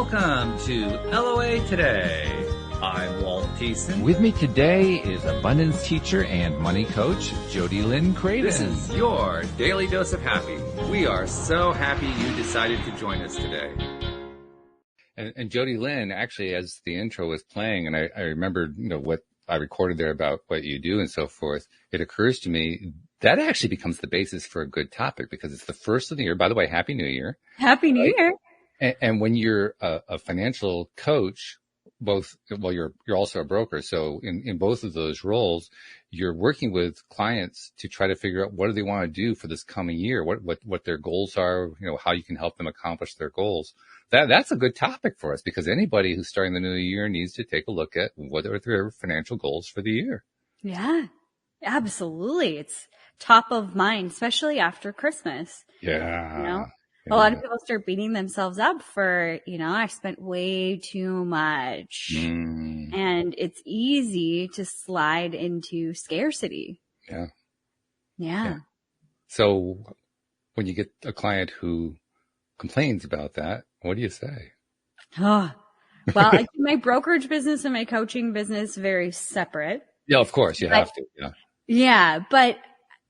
Welcome to LOA Today. I'm Walt Thiessen. With me today is abundance teacher and money coach, Jody Lynn Craven. This is your daily dose of happy. We are so happy you decided to join us today. And Jody Lynn, actually, as the intro was playing, and I remembered, what I recorded there about what you do and so forth, it occurs to me that actually becomes the basis for a good topic because it's the first of the year. By the way, Happy New Year. Happy New Year. And when you're a financial coach, you're also a broker. So in both of those roles, you're working with clients to try to figure out what do they want to do for this coming year, what their goals are, how you can help them accomplish their goals. That's a good topic for us because anybody who's starting the new year needs to take a look at what are their financial goals for the year. Yeah, absolutely. It's top of mind, especially after Christmas. Yeah. A lot of people start beating themselves up for, I spent way too much. And it's easy to slide into scarcity. Yeah. So when you get a client who complains about that, what do you say? Oh, well, I do my brokerage business and my coaching business very separate. Yeah, of course you have to. Yeah. Yeah. But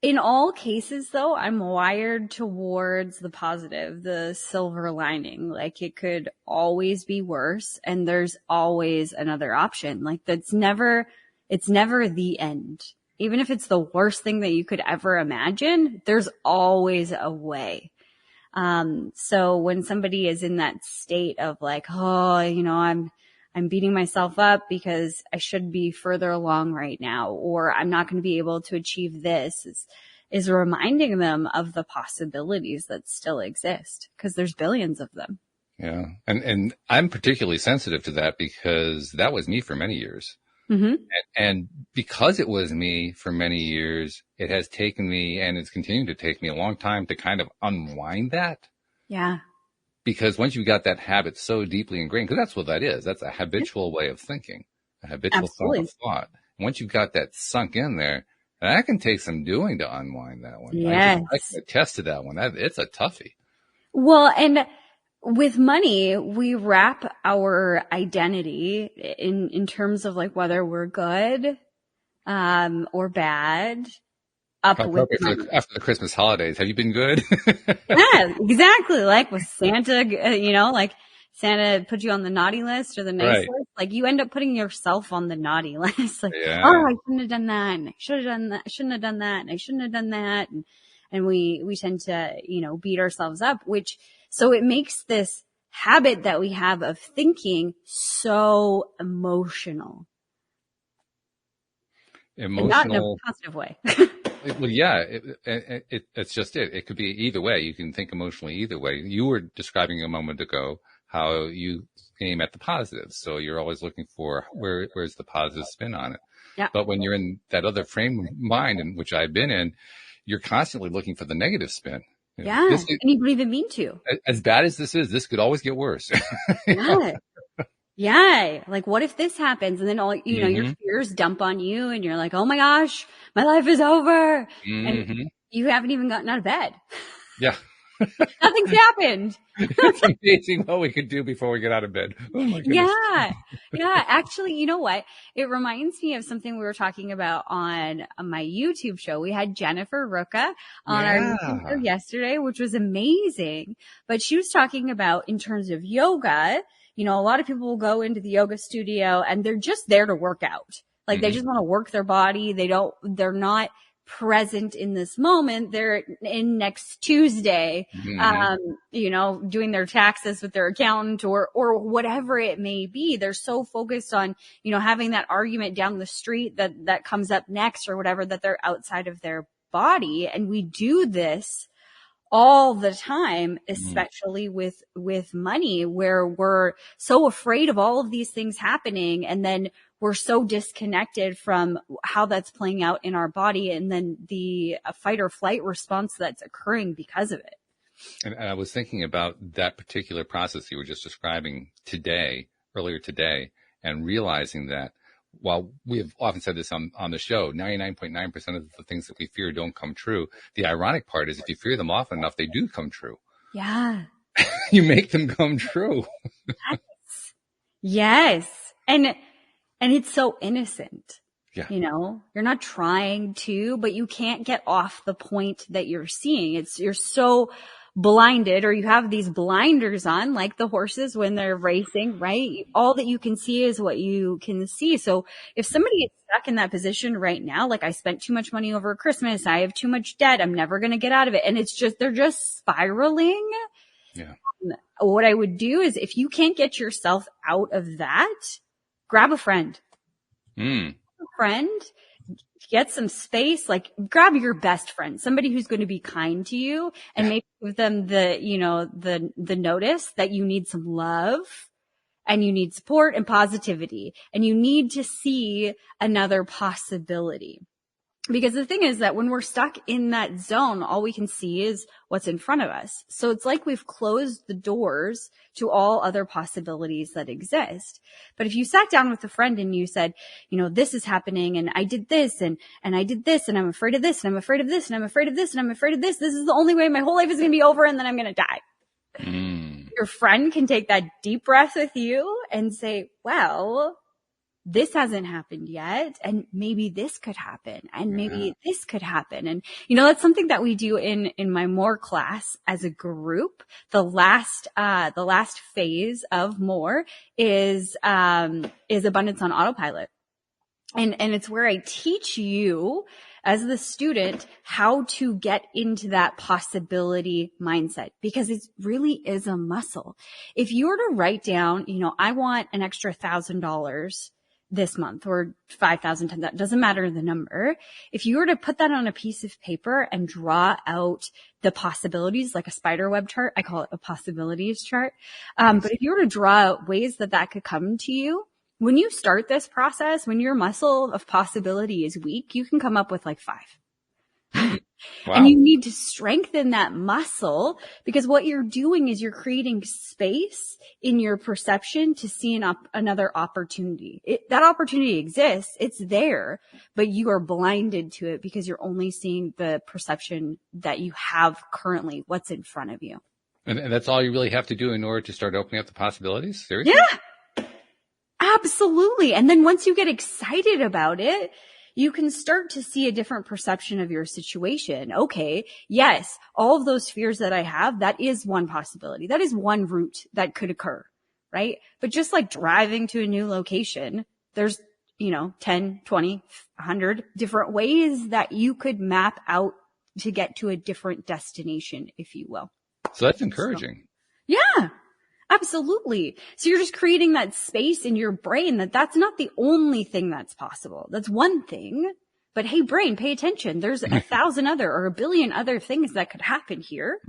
in all cases, though, I'm wired towards the positive, the silver lining. Like it could always be worse and there's always another option. Like it's never the end. Even if it's the worst thing that you could ever imagine, there's always a way. So when somebody is in that state of like, I'm beating myself up because I should be further along right now, or I'm not going to be able to achieve this is reminding them of the possibilities that still exist because there's billions of them. Yeah. And I'm particularly sensitive to that because that was me for many years. Mm-hmm. And because it was me for many years, it has taken me and it's continuing to take me a long time to kind of unwind that. Yeah. Because once you've got that habit so deeply ingrained, because that's what that is. That's a habitual way of thinking, a habitual form of thought. And once you've got that sunk in there, that can take some doing to unwind that one. Yes. I can attest to that one. It's a toughie. Well, and with money, we wrap our identity in terms of like whether we're good, or bad. After the Christmas holidays, have you been good? Yeah, exactly. Like with Santa, like Santa put you on the naughty list or the nice list. Like you end up putting yourself on the naughty list. Like, I shouldn't have done that. And I should have done that. I shouldn't have done that. And I shouldn't have done that. And we tend to, beat ourselves up, so it makes this habit that we have of thinking so emotional. And not in a positive way. Well, yeah, it's just it. It could be either way. You can think emotionally either way. You were describing a moment ago how you aim at the positives. So you're always looking for where's the positive spin on it. Yeah. But when you're in that other frame of mind, in which I've been in, you're constantly looking for the negative spin. Yeah. And you don't even mean to. As bad as this is, this could always get worse. Yeah. Yeah. Like, what if this happens? And then all, your fears dump on you and you're like, oh my gosh, my life is over. And you haven't even gotten out of bed. Yeah. Nothing's happened. It's amazing what we could do before we get out of bed. Oh my goodness. Yeah. Yeah. Actually, you know what? It reminds me of something we were talking about on my YouTube show. We had Jennifer Ruka on our YouTube show yesterday, which was amazing. But she was talking about in terms of yoga, a lot of people will go into the yoga studio and they're just there to work out. Like they just want to work their body. They're not present in this moment. They're in next Tuesday, doing their taxes with their accountant or whatever it may be. They're so focused on, having that argument down the street that comes up next or whatever, that they're outside of their body. And we do this all the time, especially with money, where we're so afraid of all of these things happening. And then we're so disconnected from how that's playing out in our body and then the fight or flight response that's occurring because of it. And I was thinking about that particular process you were just describing earlier today, and realizing that while we have often said this on the show, 99.9% of the things that we fear don't come true. The ironic part is if you fear them often enough, they do come true. Yeah. You make them come true. Yes. And it's so innocent. Yeah. You know, you're not trying to, but you can't get off the point that you're seeing. You're so blinded, or you have these blinders on, like the horses when they're racing, right? All that you can see is what you can see. So if somebody is stuck in that position right now, like I spent too much money over Christmas, I have too much debt, I'm never going to get out of it. And they're just spiraling. Yeah. What I would do is, if you can't get yourself out of that, grab a friend. Friend, get some space, like grab your best friend, somebody who's going to be kind to you, and maybe give them the notice that you need some love and you need support and positivity, and you need to see another possibility. Because the thing is that when we're stuck in that zone, all we can see is what's in front of us. So it's like we've closed the doors to all other possibilities that exist. But if you sat down with a friend and you said, you know, this is happening, and I did this, and I did this, and I'm afraid of this, and I'm afraid of this, and I'm afraid of this, and I'm afraid of this. This is the only way my whole life is going to be over, and then I'm going to die. Your friend can take that deep breath with you and say, well, this hasn't happened yet, and maybe this could happen, and maybe this could happen. And, you know, that's something that we do in my MORE class as a group. The last phase of MORE is abundance on autopilot. And it's where I teach you as the student how to get into that possibility mindset, because it really is a muscle. If you were to write down, you know, I want an extra $1,000 this month, or 5,000, 10,000, doesn't matter the number. If you were to put that on a piece of paper and draw out the possibilities, like a spider web chart, I call it a possibilities chart. But if you were to draw out ways that could come to you, when you start this process, when your muscle of possibility is weak, you can come up with like 5. Wow. And you need to strengthen that muscle, because what you're doing is you're creating space in your perception to see another opportunity. That opportunity exists. It's there, but you are blinded to it because you're only seeing the perception that you have currently, what's in front of you. And that's all you really have to do in order to start opening up the possibilities? Seriously? Yeah, absolutely. And then once you get excited about it, you can start to see a different perception of your situation. Okay, yes, all of those fears that I have, that is one possibility. That is one route that could occur, right? But just like driving to a new location, there's, 10, 20, 100 different ways that you could map out to get to a different destination, if you will. So that's encouraging. Yeah. Absolutely. So you're just creating that space in your brain that's not the only thing that's possible. That's one thing. But hey, brain, pay attention. There's 1,000 other or 1 billion other things that could happen here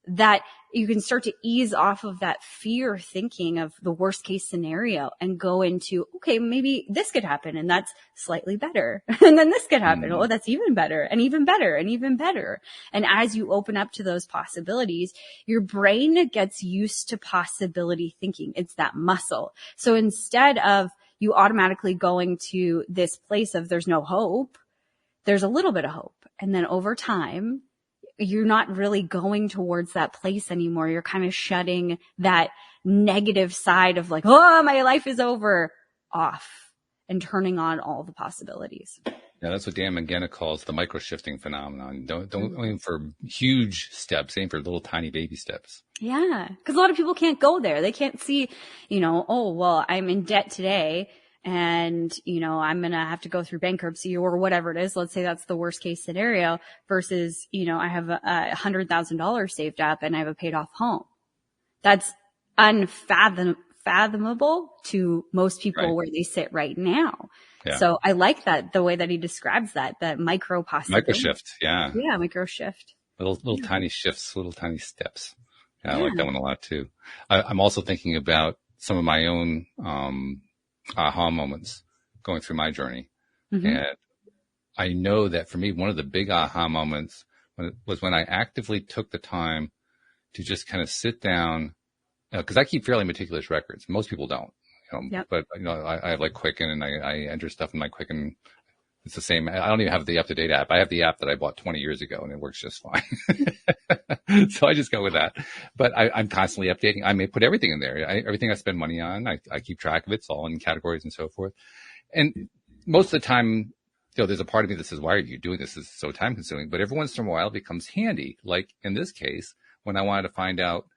that you can start to ease off of that fear thinking of the worst case scenario and go into, okay, maybe this could happen and that's slightly better. And then this could happen. Oh, that's even better and even better and even better. And as you open up to those possibilities, your brain gets used to possibility thinking. It's that muscle. So instead of you automatically going to this place of there's no hope, there's a little bit of hope. And then over time, you're not really going towards that place anymore. You're kind of shutting that negative side of like, oh, my life is over off and turning on all the possibilities. Yeah, that's what Dan Mangena calls the micro-shifting phenomenon. Don't aim for huge steps, aim for little tiny baby steps. Yeah, because a lot of people can't go there. They can't see, oh, well, I'm in debt today and, I'm going to have to go through bankruptcy or whatever it is. Let's say that's the worst case scenario versus, I have $100,000 saved up and I have a paid off home. That's unfathomable to most people where they sit right now. Yeah. So I like that, the way that he describes that micro possibility. Micro shift. Yeah. Yeah. Micro shift. Little tiny shifts, little tiny steps. Yeah, I like that one a lot too. I'm also thinking about some of my own, aha moments going through my journey. And I know that for me, one of the big aha moments was when I actively took the time to just kind of sit down, because I keep fairly meticulous records. Most people don't, but I have like Quicken and I enter stuff in my Quicken It's the same. I don't even have the UpToDate app. I have the app that I bought 20 years ago and it works just fine. So I just go with that. But I'm constantly updating. I may put everything in there. Everything I spend money on, I keep track of it. It's all in categories and so forth. And most of the time, there's a part of me that says, why are you doing this? This is so time consuming. But every once in a while it becomes handy. Like in this case, when I wanted to find out,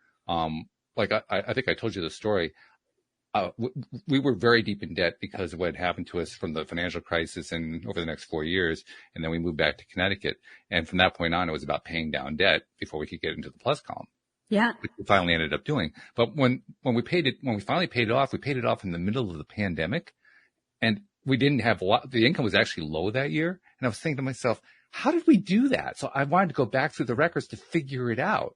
like I think I told you the story. We were very deep in debt because of what had happened to us from the financial crisis and over the next 4 years. And then we moved back to Connecticut. And from that point on, it was about paying down debt before we could get into the plus column. Yeah. Which we finally ended up doing. But when we finally paid it off, we paid it off in the middle of the pandemic. And we didn't have the income was actually low that year. And I was thinking to myself, how did we do that? So I wanted to go back through the records to figure it out.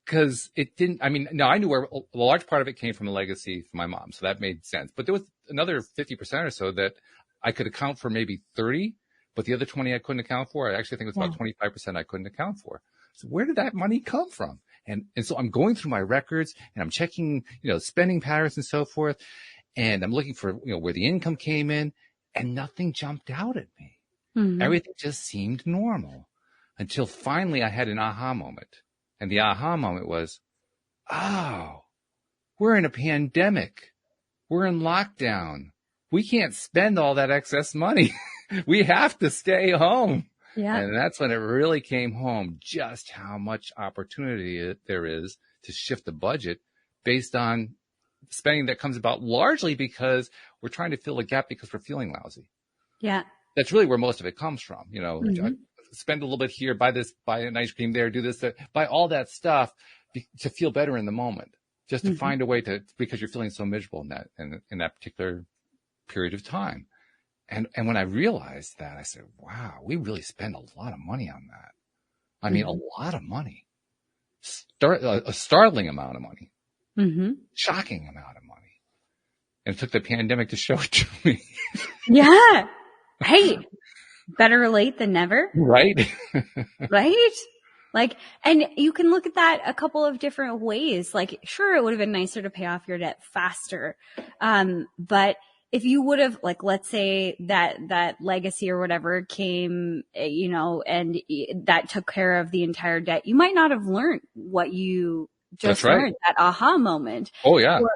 Because it didn't, now I knew where a large part of it came from a legacy from my mom. So that made sense. But there was another 50% or so that I could account for maybe 30, but the other 20 I couldn't account for. I actually think it was about 25% I couldn't account for. So where did that money come from? And so I'm going through my records and I'm checking, spending patterns and so forth. And I'm looking for, where the income came in and nothing jumped out at me. Mm-hmm. Everything just seemed normal until finally I had an aha moment. And the aha moment was, we're in a pandemic. We're in lockdown. We can't spend all that excess money. We have to stay home. Yeah. And that's when it really came home just how much opportunity there is to shift the budget based on spending that comes about largely because we're trying to fill a gap because we're feeling lousy. Yeah. That's really where most of it comes from. Mm-hmm. Spend a little bit here, buy an ice cream there, do this, buy all that stuff to feel better in the moment, just to find a way because you're feeling so miserable in that particular period of time. And when I realized that, I said, wow, we really spend a lot of money on that. I mean, a lot of money, a startling amount of money, shocking amount of money. And it took the pandemic to show it to me. Yeah. Hey. Better late than never. Right. Right? Like, and you can look at that a couple of different ways. Like, sure, it would have been nicer to pay off your debt faster. But if you would have, like, let's say that legacy or whatever came, and that took care of the entire debt, you might not have learned what you just learned, that aha moment. Oh, yeah. Or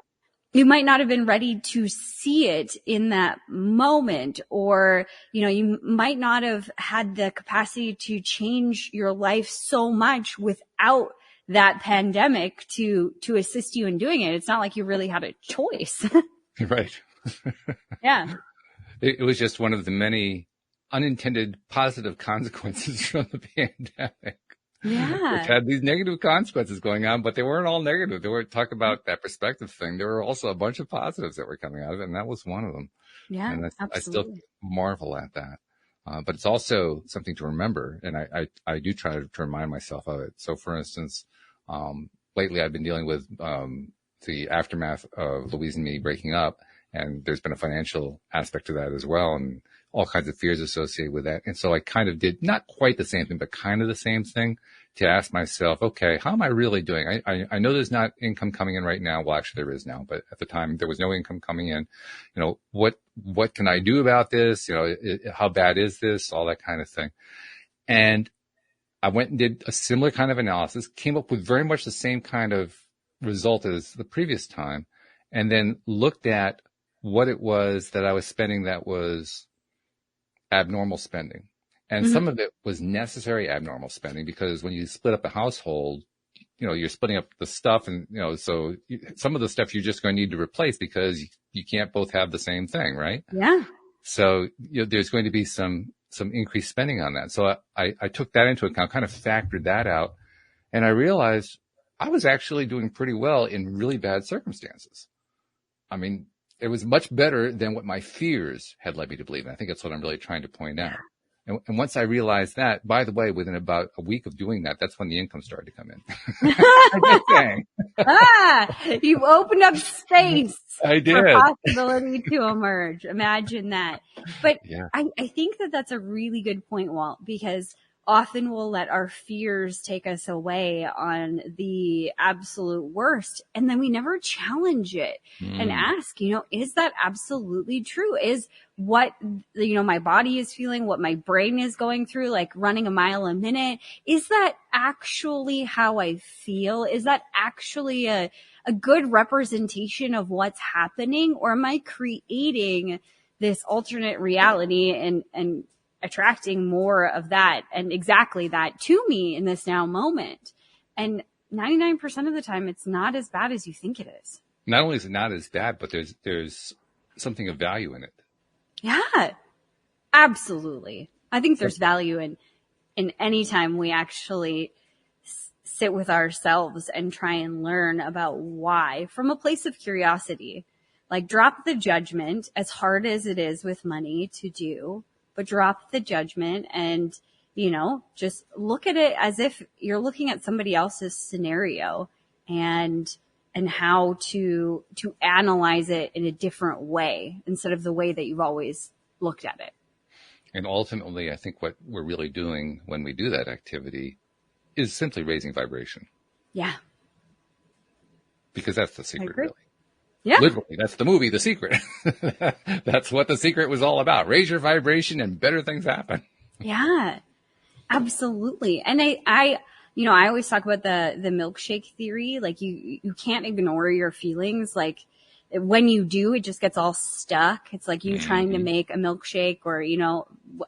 you might not have been ready to see it in that moment, or, you might not have had the capacity to change your life so much without that pandemic to assist you in doing it. It's not like you really had a choice. Right. Yeah. It was just one of the many unintended positive consequences from the pandemic. Yeah. Which had these negative consequences going on, but they weren't all negative. They were talking about that perspective thing. There were also a bunch of positives that were coming out of it, and that was one of them. Yeah, and absolutely. I still marvel at that. But it's also something to remember, and I do try to remind myself of it. So, for instance, lately I've been dealing with the aftermath of Louise and me breaking up, and there's been a financial aspect to that as well, and all kinds of fears associated with that. And so I kind of did not quite the same thing, but kind of the same thing to ask myself, okay, how am I really doing? I know there's not income coming in right now. Well, actually there is now, but at the time there was no income coming in. What can I do about this? How bad is this? All that kind of thing. And I went and did a similar kind of analysis, came up with very much the same kind of result as the previous time, and then looked at what it was that I was spending that was abnormal spending. And some of it was necessary abnormal spending, because when you split up a household, you're splitting up the stuff, and, so some of the stuff you're just going to need to replace because you can't both have the same thing, right? Yeah. So, there's going to be some increased spending on that. So I took that into account, kind of factored that out, and I realized I was actually doing pretty well in really bad circumstances. I mean, it was much better than what my fears had led me to believe. And I think that's what I'm really trying to point out. And once I realized that, by the way, within about a week of doing that, that's when the income started to come in. You opened up space I did. for possibility to emerge. Imagine that. But yeah. I think that's a really good point, Walt, because often will let our fears take us away on the absolute worst. And then we never challenge it and ask, is that absolutely true? Is what, my body is feeling, what my brain is going through, like running a mile a minute, is that actually how I feel? Is that actually a good representation of what's happening? Or am I creating this alternate reality and attracting more of that and exactly that to me in this now moment? And 99% of the time, it's not as bad as you think it is. Not only is it not as bad, but there's something of value in it. Yeah, absolutely. I think there's value in any time we actually sit with ourselves and try and learn about why from a place of curiosity. Like, drop the judgment, as hard as it is with money to do, but drop the judgment and, just look at it as if you're looking at somebody else's scenario and how to analyze it in a different way instead of the way that you've always looked at it. And ultimately, I think what we're really doing when we do that activity is simply raising vibration. Yeah. Because that's the secret, really. Yeah. Literally, that's the movie, The Secret. That's what The Secret was all about. Raise your vibration and better things happen. Yeah, absolutely. And I always talk about the milkshake theory. Like, you can't ignore your feelings. Like, when you do, it just gets all stuck. It's like you trying to make a milkshake or,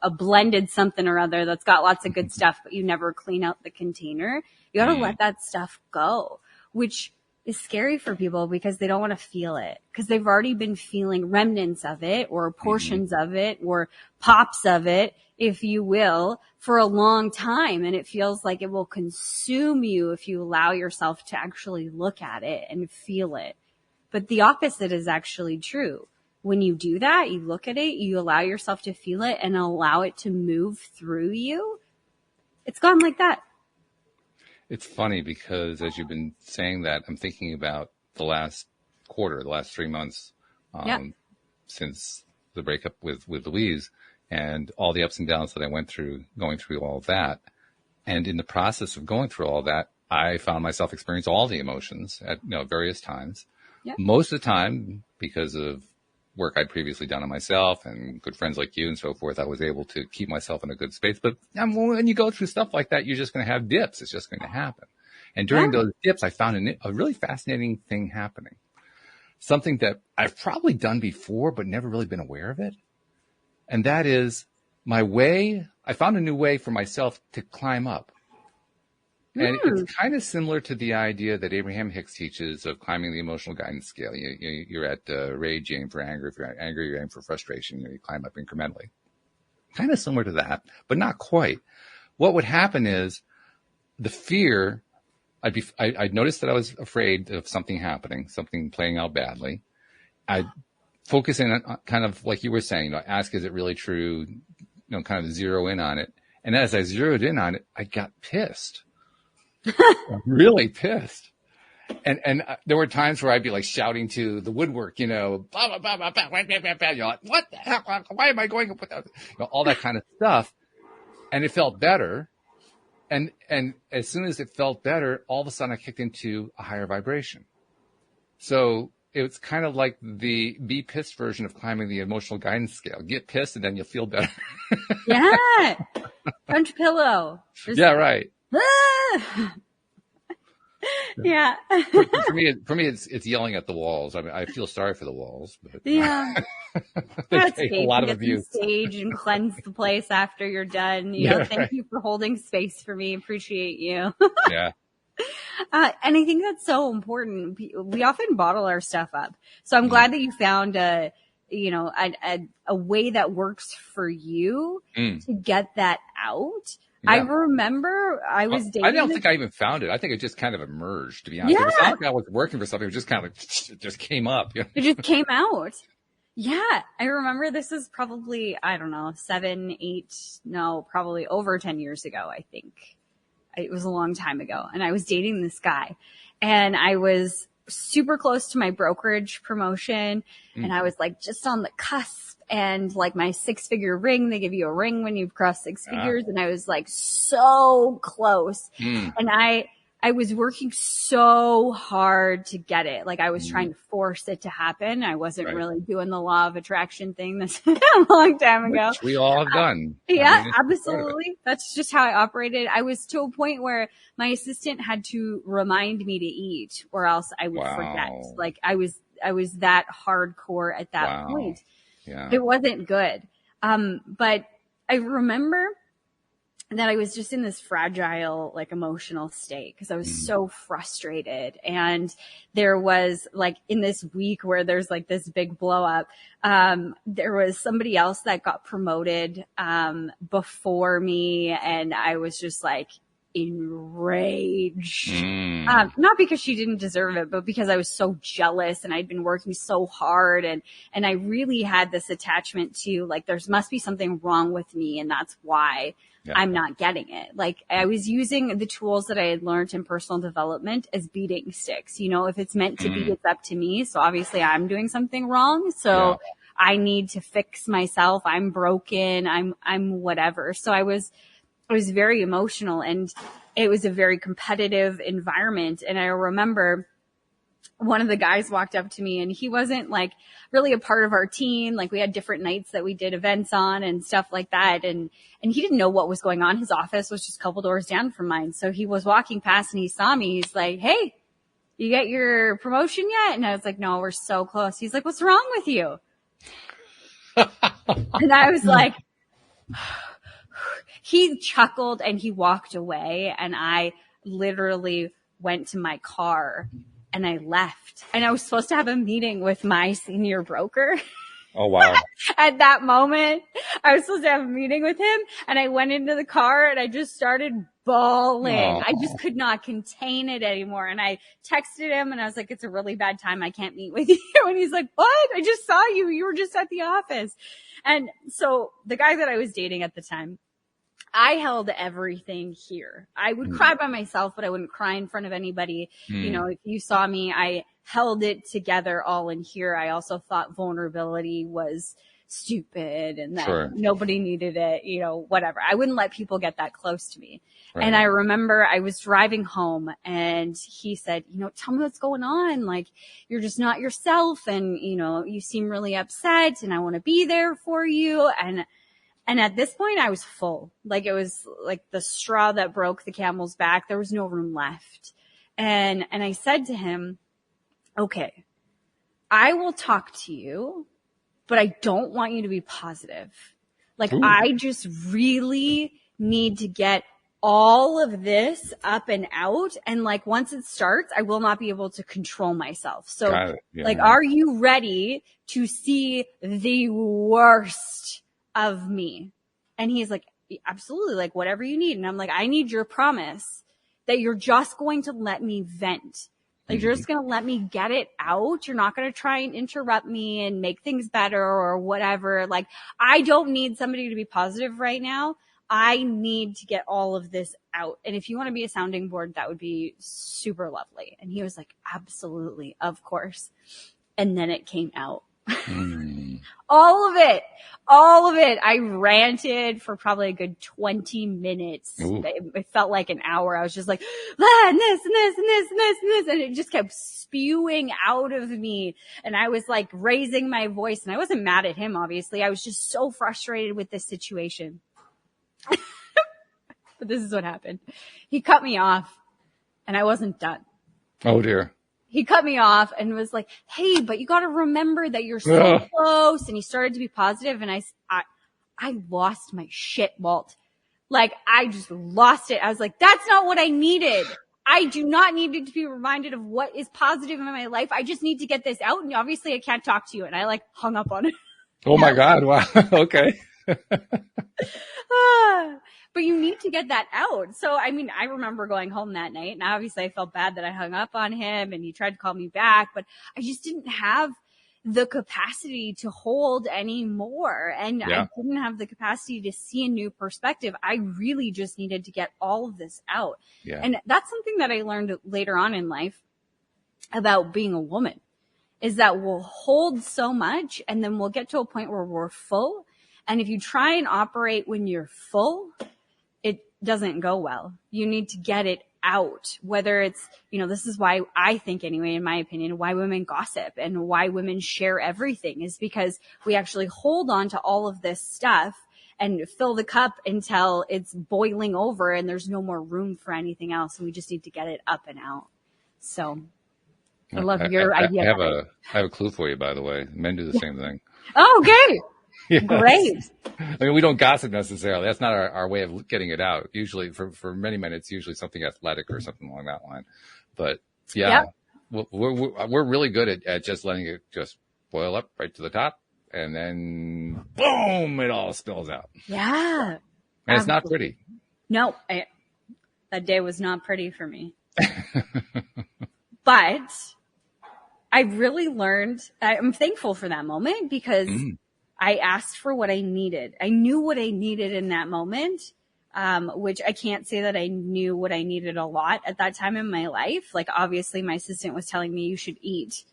a blended something or other that's got lots of good stuff, but you never clean out the container. You got to let that stuff go, which is scary for people because they don't want to feel it because they've already been feeling remnants of it or portions of it or pops of it, if you will, for a long time. And it feels like it will consume you if you allow yourself to actually look at it and feel it. But the opposite is actually true. When you do that, you look at it, you allow yourself to feel it and allow it to move through you. It's gone like that. It's funny because as you've been saying that, I'm thinking about the last 3 months, since the breakup with Louise and all the ups and downs that I went through, going through all that. And in the process of going through all that, I found myself experiencing all the emotions at various times. Yeah. Most of the time, because of work I'd previously done on myself and good friends like you and so forth, I was able to keep myself in a good space. But when you go through stuff like that, you're just going to have dips. It's just going to happen. And during those dips, I found a really fascinating thing happening. Something that I've probably done before, but never really been aware of it. And that is I found a new way for myself to climb up. And it's kind of similar to the idea that Abraham Hicks teaches of climbing the emotional guidance scale. You're at rage, you aim for anger. If you're at anger, you aim for frustration. You climb up incrementally. Kind of similar to that, but not quite. What would happen is the fear, I'd notice that I was afraid of something happening, something playing out badly. I'd focus in on kind of like you were saying, ask, is it really true? Kind of zero in on it. And as I zeroed in on it, I got pissed. Really pissed. And there were times where I'd be like shouting to the woodwork, blah, blah, blah, blah, blah, blah, blah, blah. You're like, what the hell? Why am I going up with that? All that kind of stuff. And it felt better. And as soon as it felt better, all of a sudden I kicked into a higher vibration. So it's kind of like the be pissed version of climbing the emotional guidance scale. Get pissed and then you'll feel better. Yeah. Punch pillow. Yeah, right. Yeah. for me, it's yelling at the walls. I mean, I feel sorry for the walls, but yeah, they take a lot of abuse. Stage and cleanse the place after you're done. Thank you for holding space for me. Appreciate you. Yeah. And I think that's so important. We often bottle our stuff up. So I'm glad that you found a way that works for you to get that out. Yeah. I remember I was dating. I don't think I even found it. I think it just kind of emerged, to be honest. Yeah. It was not like I was working for something. It was just kind of it just came up. It just came out. Yeah. I remember this is probably, I don't know, 7, 8, no, probably over 10 years ago, I think. It was a long time ago. And I was dating this guy and I was super close to my brokerage promotion, and I was like just on the cusp, and like my 6-figure ring, they give you a ring when you've crossed 6 figures, and I was like so close. And I was working so hard to get it. Like I was trying to force it to happen. I wasn't really doing the law of attraction thing that's a long time ago. Which we all have done. Yeah, absolutely. That's just how I operated. I was to a point where my assistant had to remind me to eat or else I would forget. Like I was that hardcore at that point. Yeah. It wasn't good. But I remember that I was just in this fragile, like emotional state because I was so frustrated. And there was like in this week where there's like this big blow up, there was somebody else that got promoted, before me. And I was just like enraged, not because she didn't deserve it, but because I was so jealous and I'd been working so hard. And I really had this attachment to like, there must be something wrong with me. And that's why I'm not getting it. Like I was using the tools that I had learned in personal development as beating sticks. You know, if it's meant to be, it's up to me. So obviously I'm doing something wrong. So I need to fix myself. I'm broken. I'm whatever. So I was very emotional and it was a very competitive environment. And I remember one of the guys walked up to me and he wasn't like really a part of our team. Like we had different nights that we did events on and stuff like that. And he didn't know what was going on. His office was just a couple doors down from mine. So he was walking past and he saw me. He's like, "Hey, you get your promotion yet?" And I was like, "No, we're so close." He's like, "What's wrong with you?" And I was like, he chuckled and he walked away. And I literally went to my car and I left. And I was supposed to have a meeting with my senior broker. Oh, wow. At that moment, I was supposed to have a meeting with him. And I went into the car and I just started bawling. I just could not contain it anymore. And I texted him and I was like, "It's a really bad time. I can't meet with you." And he's like, "What? I just saw you. You were just at the office." And so the guy that I was dating at the time, I held everything here. I would cry by myself, but I wouldn't cry in front of anybody. You know, if you saw me, I held it together all in here. I also thought vulnerability was stupid and that nobody needed it, you know, whatever. I wouldn't let people get that close to me. Right. And I remember I was driving home and he said, "You know, tell me what's going on. Like, you're just not yourself. And, you know, you seem really upset and I want to be there for you." And at this point I was full. Like it was like the straw that broke the camel's back. There was no room left. And I said to him, "Okay, I will talk to you, but I don't want you to be positive. Like I just really need to get all of this up and out. And like once it starts, I will not be able to control myself. So like, are you ready to see the worst of me?" And he's like, "Absolutely, like whatever you need." And I'm like, "I need your promise that you're just going to let me vent. Like you're just going to let me get it out. You're not going to try and interrupt me and make things better or whatever. Like I don't need somebody to be positive right now. I need to get all of this out. And if you want to be a sounding board, that would be super lovely." And he was like, "Absolutely, of course." And then it came out. All of it. I ranted for probably a good 20 minutes. It felt like an hour. I was just like, and this and this and this and this and this. And it just kept spewing out of me. And I was like raising my voice and I wasn't mad at him, obviously. I was just so frustrated with this situation. But this is what happened. He cut me off and I wasn't done. Oh dear. He cut me off and was like, "Hey, but you got to remember that you're so close." And he started to be positive, and I lost my shit, Walt. Like I just lost it. I was like, "That's not what I needed. I do not need to be reminded of what is positive in my life. I just need to get this out. And obviously I can't talk to you." And I like hung up on it. Oh my God. Wow. Okay. But you need to get that out. So, I mean, I remember going home that night and obviously I felt bad that I hung up on him and he tried to call me back, but I just didn't have the capacity to hold anymore. And I didn't have the capacity to see a new perspective. I really just needed to get all of this out. Yeah. And that's something that I learned later on in life. about being a woman, is that we'll hold so much and then we'll get to a point where we're full. And if you try and operate when you're full, it doesn't go well. You need to get it out, whether it's, this is why I think anyway, in my opinion, why women gossip and why women share everything is because we actually hold on to all of this stuff and fill the cup until it's boiling over and there's no more room for anything else. And we just need to get it up and out. So I love your idea. I have a clue for you, by the way. Men do the same thing. Oh, okay. Yes. Great. I mean, we don't gossip necessarily. That's not our way of getting it out. Usually for many men, it's usually something athletic or something along that line. But yeah, we're really good at just letting it just boil up right to the top. And then boom, it all spills out. Yeah. And it's not pretty. No, that day was not pretty for me. But I really learned, I'm thankful for that moment because I asked for what I needed. I knew what I needed in that moment, which I can't say that I knew what I needed a lot at that time in my life. Like, obviously, my assistant was telling me you should eat.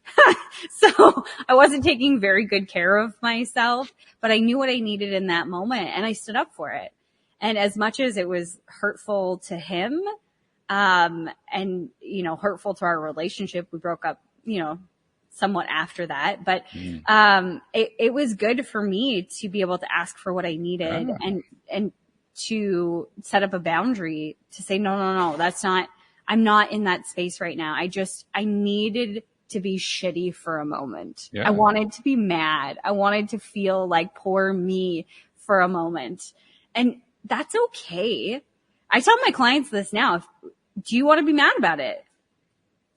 So I wasn't taking very good care of myself, but I knew what I needed in that moment, and I stood up for it. And as much as it was hurtful to him, and, hurtful to our relationship, we broke up, somewhat after that, but, it was good for me to be able to ask for what I needed and to set up a boundary to say, no, I'm not in that space right now. I needed to be shitty for a moment. Yeah. I wanted to be mad. I wanted to feel like poor me for a moment. And that's okay. I tell my clients this now. Do you want to be mad about it?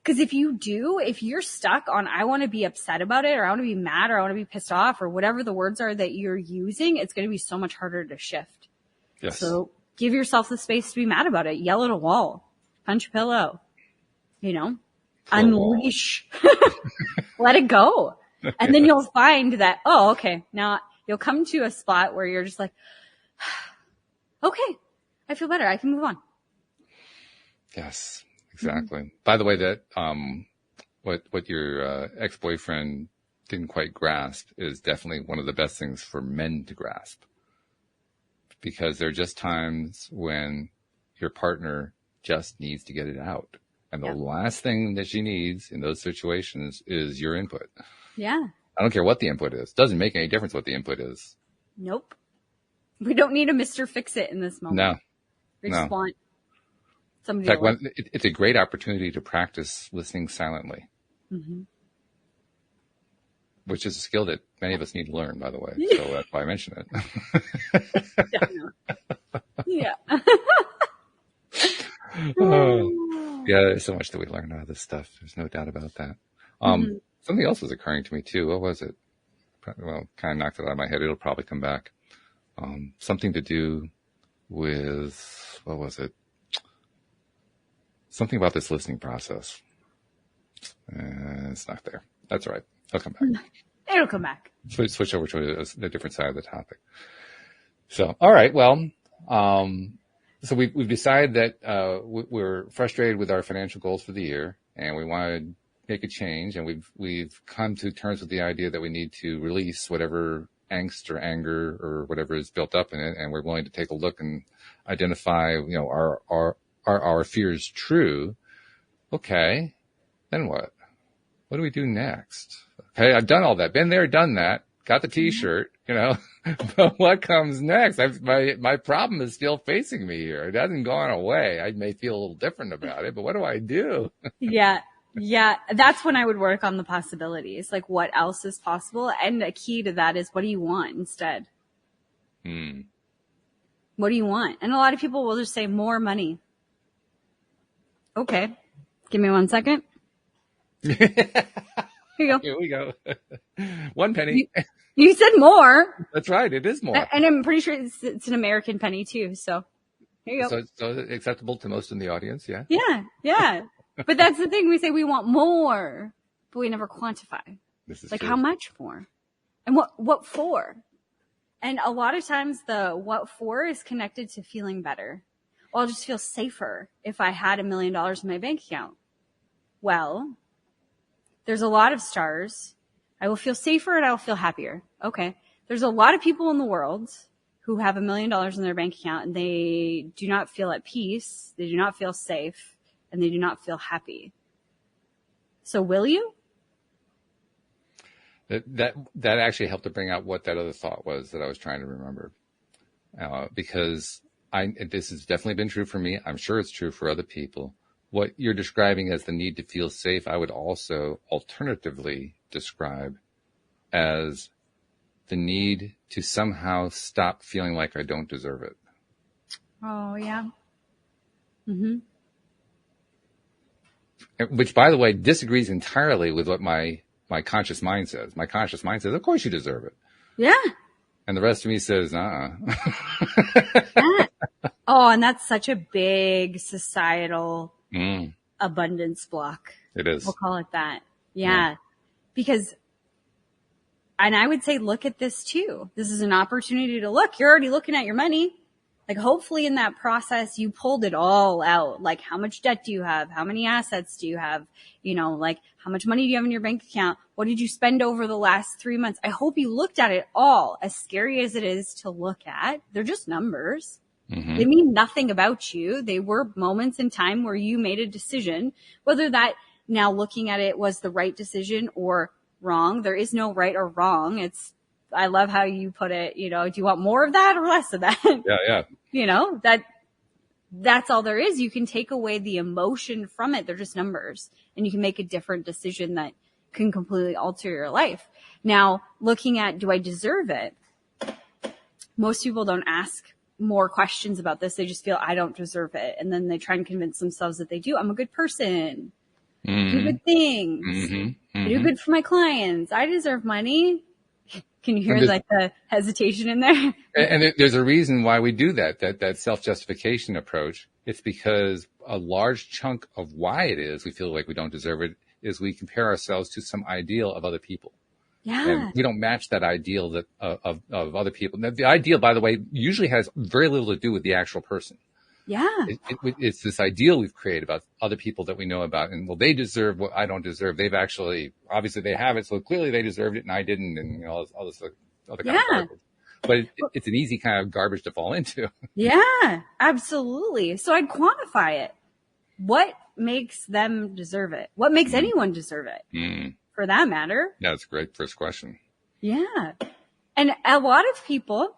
Because if you're stuck on, I want to be upset about it, or I want to be mad, or I want to be pissed off, or whatever the words are that you're using, it's going to be so much harder to shift. Yes. So give yourself the space to be mad about it. Yell at a wall, punch a pillow, unleash, let it go. And then you'll find that, oh, okay. Now you'll come to a spot where you're just like, okay, I feel better. I can move on. Yes. Exactly. By the way, that what your ex-boyfriend didn't quite grasp is definitely one of the best things for men to grasp, because there are just times when your partner just needs to get it out, and the last thing that she needs in those situations is your input. Yeah. I don't care what the input is. It doesn't make any difference what the input is. Nope. We don't need a Mr. Fix-It in this moment. No. We just want somebody. In fact, it's a great opportunity to practice listening silently, which is a skill that many of us need to learn, by the way. So that's why I mention it. Yeah. Yeah, there's so much that we learn out of this stuff. There's no doubt about that. Something else was occurring to me too. What was it? Well, kind of knocked it out of my head. It'll probably come back. Something to do with, what was it? Something about this listening process. It's not there. That's all right. It'll come back. It'll come back. Switch over to a different side of the topic. So, all right. Well, so we've decided that we're frustrated with our financial goals for the year, and we want to make a change. And we've come to terms with the idea that we need to release whatever angst or anger or whatever is built up in it, and we're willing to take a look and identify, are our fears true? Okay, then what? What do we do next? Okay, I've done all that. Been there, done that. Got the T-shirt, but what comes next? My problem is still facing me here. It hasn't gone away. I may feel a little different about it, but what do I do? Yeah. That's when I would work on the possibilities. Like, what else is possible? And a key to that is, what do you want instead? What do you want? And a lot of people will just say more money. Okay. Give me 1 second. Here you go. Here we go. 1 penny. You said more. That's right. It is more. And I'm pretty sure it's an American penny too. So here you go. So acceptable to most in the audience. Yeah. Yeah. But that's the thing. We say we want more, but we never quantify. This is like, true. how much more? And what for? And a lot of times the what for is connected to feeling better. Well, I'll just feel safer if I had $1 million in my bank account. Well, there's a lot of stars. I will feel safer and I will feel happier. Okay. There's a lot of people in the world who have $1 million in their bank account and they do not feel at peace. They do not feel safe and they do not feel happy. So will you? That actually helped to bring out what that other thought was that I was trying to remember. Because this has definitely been true for me. I'm sure it's true for other people. What you're describing as the need to feel safe, I would also alternatively describe as the need to somehow stop feeling like I don't deserve it. Oh, yeah. Mm-hmm. Which, by the way, disagrees entirely with what my conscious mind says. My conscious mind says, of course you deserve it. Yeah. And the rest of me says, yeah. Oh, and that's such a big societal abundance block. It is. We'll call it that. Yeah. Because, and I would say, look at this too. This is an opportunity to look. You're already looking at your money. Like, hopefully in that process, you pulled it all out. Like, how much debt do you have? How many assets do you have? You know, like, how much money do you have in your bank account? What did you spend over the last 3 months? I hope you looked at it all. As scary as it is to look at, they're just numbers. Mm-hmm. They mean nothing about you. They were moments in time where you made a decision, whether that now looking at it was the right decision or wrong. There is no right or wrong. I love how you put it, you know, do you want more of that or less of that? Yeah. You know, that's all there is. You can take away the emotion from it. They're just numbers, and you can make a different decision that can completely alter your life. Now, looking at, do I deserve it? Most people don't ask more questions about this. They just feel, I don't deserve it. And then they try and convince themselves that they do. I'm a good person. I do good things. I do good for my clients. I deserve money. Can you hear like the hesitation in there? And there's a reason why we do that self-justification approach. It's because a large chunk of why it is we feel like we don't deserve it is we compare ourselves to some ideal of other people. Yeah. And we don't match that ideal of other people. Now, the ideal, by the way, usually has very little to do with the actual person. Yeah. It's this ideal we've created about other people that we know about. And well, they deserve what I don't deserve. They've obviously they have it. So clearly they deserved it and I didn't. And you know, all this other kind of garbage. But it's an easy kind of garbage to fall into. Yeah, absolutely. So I'd quantify it. What makes them deserve it? What makes anyone deserve it? For that matter. Yeah, that's a great first question. Yeah. And a lot of people,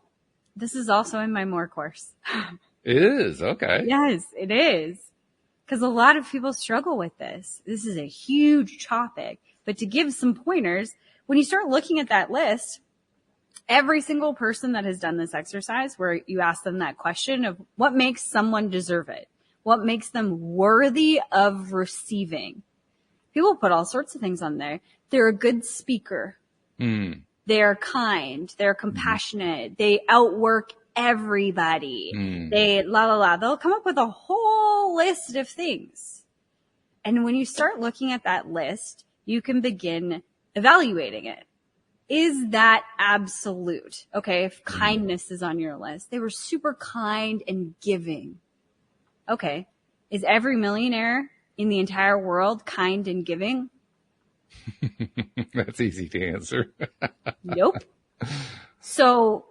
this is also in my More course. It is. Okay. Yes, it is. Because a lot of people struggle with this. This is a huge topic. But to give some pointers, when you start looking at that list, every single person that has done this exercise where you ask them that question of what makes someone deserve it, what makes them worthy of receiving. People put all sorts of things on there. They're a good speaker. They're kind. They're compassionate. They outwork everybody. They they'll come up with a whole list of things. And when you start looking at that list, you can begin evaluating it. Is that absolute? Okay, if kindness is on your list, they were super kind and giving. Okay, is every millionaire in the entire world kind and giving? That's easy to answer. Nope. So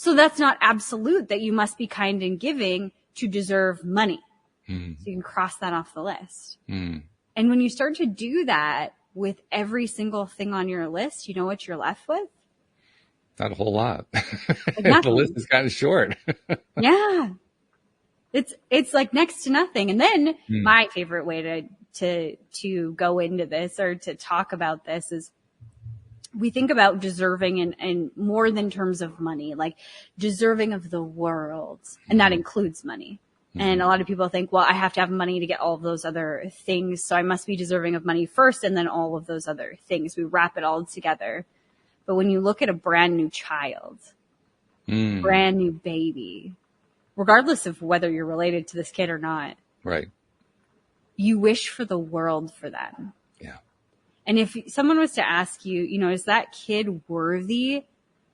that's not absolute that you must be kind and giving to deserve money. So you can cross that off the list. And when you start to do that with every single thing on your list, you know what you're left with? Not a whole lot. The list is kind of short. Yeah. It's like next to nothing. And then my favorite way to go into this or to talk about this is we think about deserving and more than terms of money, like deserving of the world. And that includes money. And a lot of people think, well, I have to have money to get all of those other things. So I must be deserving of money first and then all of those other things. We wrap it all together. But when you look at a brand new child, brand new baby, regardless of whether you're related to this kid or not, right? You wish for the world for them. Yeah. And if someone was to ask you, you know, is that kid worthy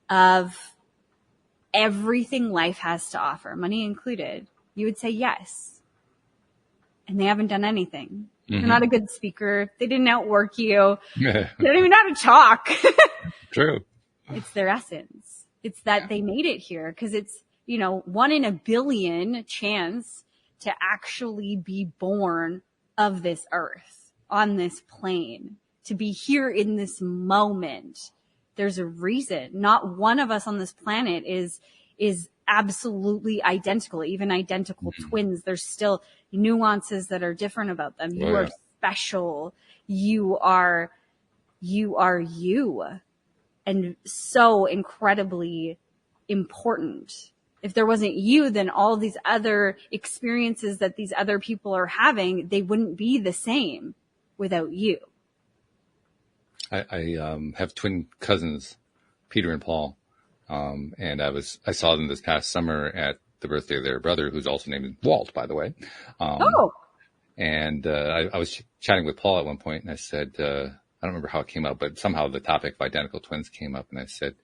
of everything life has to offer, money included? You would say yes. And they haven't done anything. They're not a good speaker. They didn't outwork you. They don't even know how to talk. True. It's their essence. It's that they made it here because it's, 1 in a billion chance to actually be born of this earth on this plane, to be here in this moment. There's a reason. Not one of us on this planet is absolutely identical, even identical twins. There's still nuances that are different about them. You are special. You are you, and so incredibly important. If there wasn't you, then all these other experiences that these other people are having, they wouldn't be the same without you. I have twin cousins, Peter and Paul. And I saw them this past summer at the birthday of their brother, who's also named Walt, by the way. And I was chatting with Paul at one point, and I said, I don't remember how it came up, but somehow the topic of identical twins came up, and I said,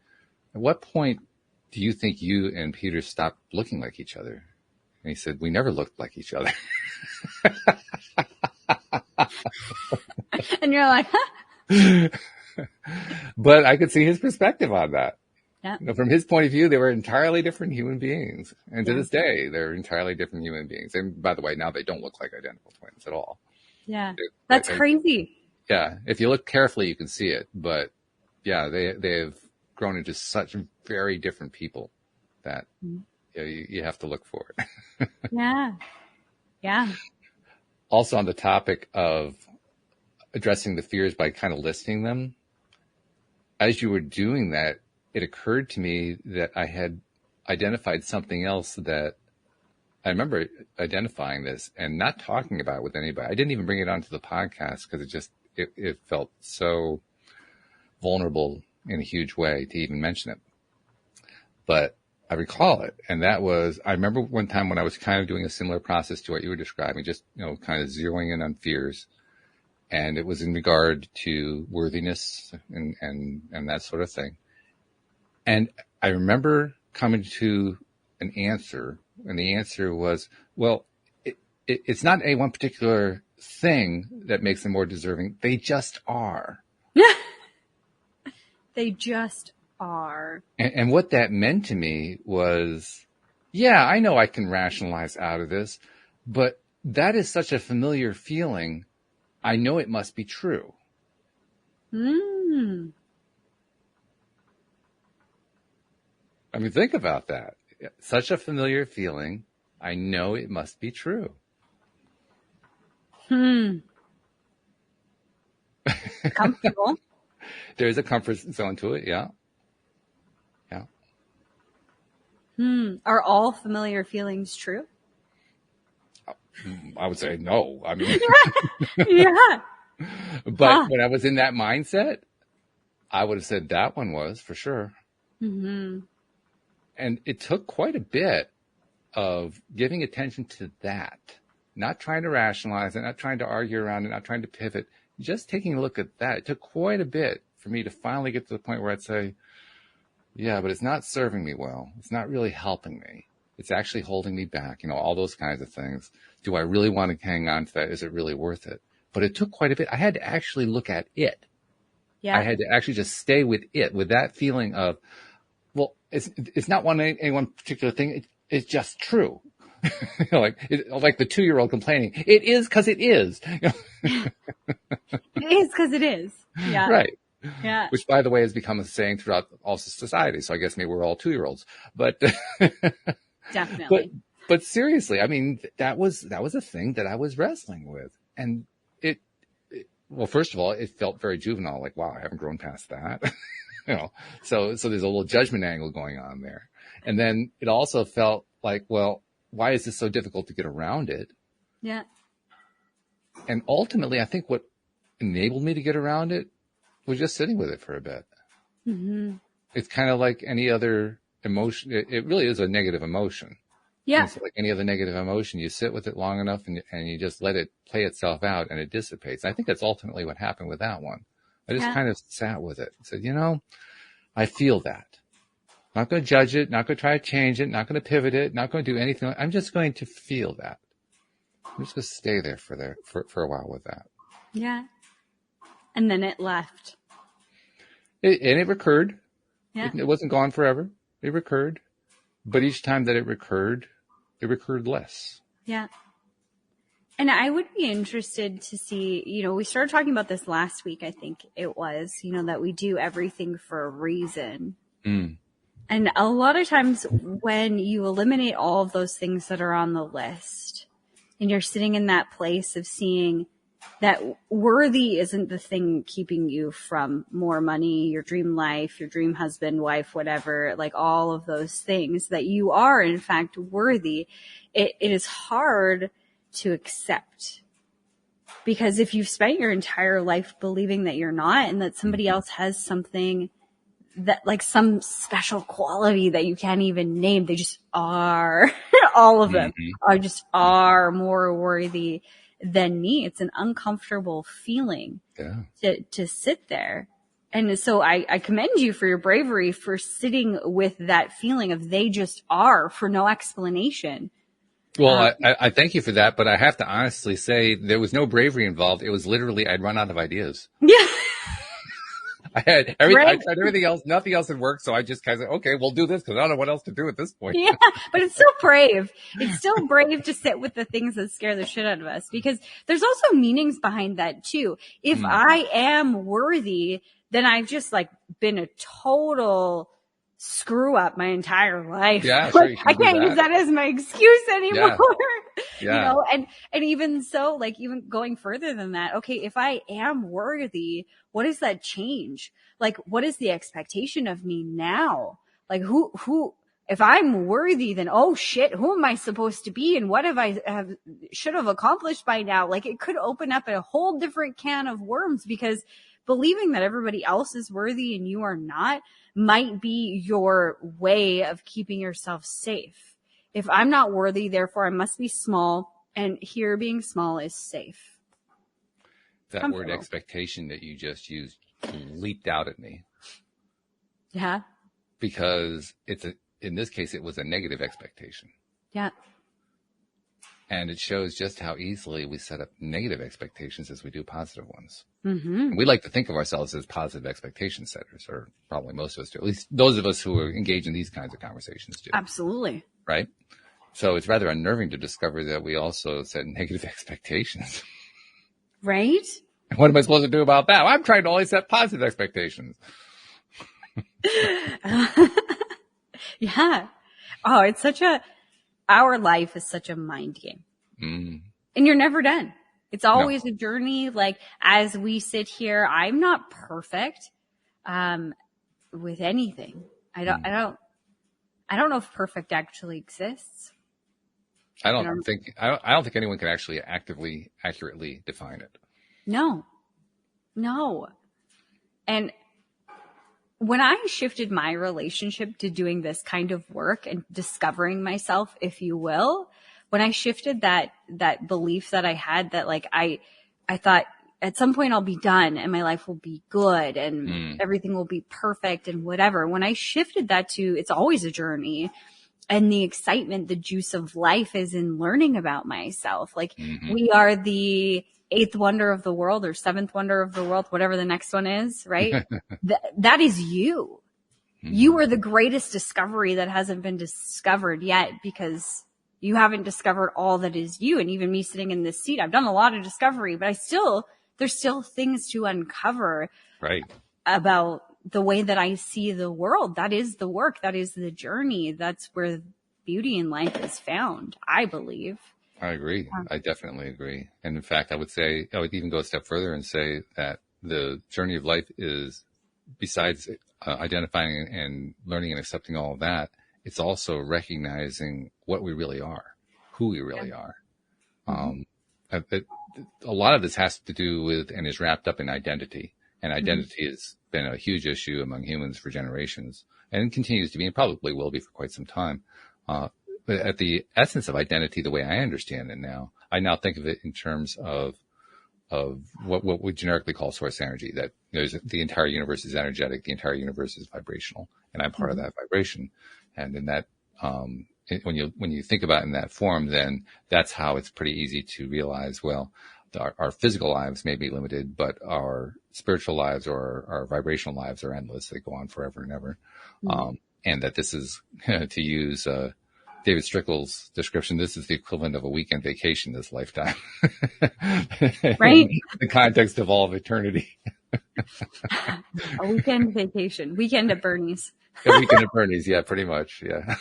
at what point do you think you and Peter stopped looking like each other? And he said, we never looked like each other. And you're like, huh? But I could see his perspective on that. Yeah. From his point of view, they were entirely different human beings. And to this day, they're entirely different human beings. And by the way, now they don't look like identical twins at all. Yeah. That's crazy. Yeah. If you look carefully, you can see it. But yeah, they have grown into such very different people that you have to look for it. Yeah. Yeah. Also on the topic of addressing the fears by kind of listing them, as you were doing that, it occurred to me that I had identified something else that I remember identifying this and not talking about it with anybody. I didn't even bring it onto the podcast because it felt so vulnerable in a huge way to even mention it. But I recall it. And that was, I remember one time when I was kind of doing a similar process to what you were describing, just, kind of zeroing in on fears. And it was in regard to worthiness and that sort of thing. And I remember coming to an answer, and the answer was, well, it's not any one particular thing that makes them more deserving. They just are. They just are. And what that meant to me was, yeah, I know I can rationalize out of this, but that is such a familiar feeling. I know it must be true. I mean, think about that. Such a familiar feeling. I know it must be true. Comfortable. There's a comfort zone to it. Yeah. Yeah. Are all familiar feelings true? I would say no. I mean, yeah. But when I was in that mindset, I would have said that one was for sure. And it took quite a bit of giving attention to that, not trying to rationalize it, not trying to argue around it, not trying to pivot, just taking a look at that. It took quite a bit for me to finally get to the point where I'd say, yeah, but it's not serving me well. It's not really helping me. It's actually holding me back, all those kinds of things. Do I really want to hang on to that? Is it really worth it? But it took quite a bit. I had to actually look at it. Yeah. I had to actually just stay with it, with that feeling of, well, it's not any one particular thing. It's just true. Like the 2-year-old complaining. It is because it is. It is because it is. Yeah. Right. Yeah. Which, by the way, has become a saying throughout all society. So I guess maybe we're all 2-year-olds. But definitely. But seriously, I mean, that was a thing that I was wrestling with, and well, first of all, it felt very juvenile. Like, wow, I haven't grown past that. So there's a little judgment angle going on there. And then it also felt like, well, why is this so difficult to get around it? Yeah. And ultimately, I think what enabled me to get around it was just sitting with it for a bit. It's kind of like any other emotion. It really is a negative emotion. Yeah. It's like any other negative emotion. You sit with it long enough and you just let it play itself out and it dissipates. I think that's ultimately what happened with that one. I just kind of sat with it and said, I feel that. Not going to judge it, not going to try to change it, not going to pivot it, not going to do anything. I'm just going to feel that. I'm just going to stay there for a while with that. Yeah. And then it left. It recurred. Yeah. It wasn't gone forever. It recurred. But each time that it recurred less. Yeah. And I would be interested to see, we started talking about this last week, I think it was, that we do everything for a reason. Mm. And a lot of times when you eliminate all of those things that are on the list and you're sitting in that place of seeing that worthy isn't the thing keeping you from more money, your dream life, your dream husband, wife, whatever, like all of those things, that you are in fact worthy. It is hard to accept, because if you've spent your entire life believing that you're not, and that somebody else has something that, like, some special quality that you can't even name, they just are, all of them are more worthy than me. It's an uncomfortable feeling to sit there. And so I commend you for your bravery for sitting with that feeling of they just are, for no explanation. Well, I thank you for that, but I have to honestly say there was no bravery involved. It was literally, I'd run out of ideas. Yeah. I tried everything else. Nothing else had worked. So I just kind of said, okay, we'll do this because I don't know what else to do at this point. Yeah. But it's still brave. It's still brave to sit with the things that scare the shit out of us, because there's also meanings behind that too. If I am worthy, then I've just been a total screw up my entire life. Yeah, sure, I can't use that as my excuse anymore. Yeah. And even so, even going further than that, okay, if I am worthy, what does that change? What is the expectation of me now? If I'm worthy, then, oh shit, who am I supposed to be? And what should have accomplished by now? It could open up a whole different can of worms, because believing that everybody else is worthy and you are not might be your way of keeping yourself safe. If I'm not worthy, therefore I must be small, and here being small is safe. That word expectation that you just used leaped out at me. Yeah. Because in this case, it was a negative expectation. Yeah. And it shows just how easily we set up negative expectations as we do positive ones. Mm-hmm. We like to think of ourselves as positive expectation setters, or probably most of us do. At least those of us who are engaged in these kinds of conversations do. Absolutely. Right? So it's rather unnerving to discover that we also set negative expectations. Right? And what am I supposed to do about that? Well, I'm trying to always set positive expectations. Yeah. Oh, our life is such a mind game. Mm. And you're never done. It's always a journey. As we sit here, I'm not perfect, with anything. I don't know if perfect actually exists. I don't think anyone can actually accurately define it. No. And when I shifted my relationship to doing this kind of work and discovering myself, if you will, when I shifted that belief that I had that I thought at some point I'll be done and my life will be good and everything will be perfect and whatever. When I shifted that to, it's always a journey, and the excitement, the juice of life is in learning about myself. We are the 8th wonder of the world or 7th wonder of the world, whatever the next one is, right? That is you. You are the greatest discovery that hasn't been discovered yet, because you haven't discovered all that is you. And even me sitting in this seat, I've done a lot of discovery, but there's still things to uncover, right, about the way that I see the world. That is the work. That is the journey. That's where beauty in life is found, I believe. I agree. I definitely agree. And in fact, I would even go a step further and say that the journey of life is, besides identifying and learning and accepting all of that, it's also recognizing what we really are, who we really are. A lot of this has to do with and is wrapped up in identity. And identity has been a huge issue among humans for generations, and continues to be, and probably will be for quite some time. But at the essence of identity, the way I understand it now, I now think of it in terms of what we generically call source energy, that the entire universe is energetic, the entire universe is vibrational, and I'm part of that vibration. And in that, when you think about it in that form, then that's how it's pretty easy to realize, well, our physical lives may be limited, but our spiritual lives or our vibrational lives are endless. They go on forever and ever. Mm-hmm. And that this is, to use David Strickle's description, this is the equivalent of a weekend vacation this lifetime. Right? In the context of all of eternity. A weekend vacation. Weekend at Bernie's. A weekend at Bernie's, yeah, pretty much, yeah.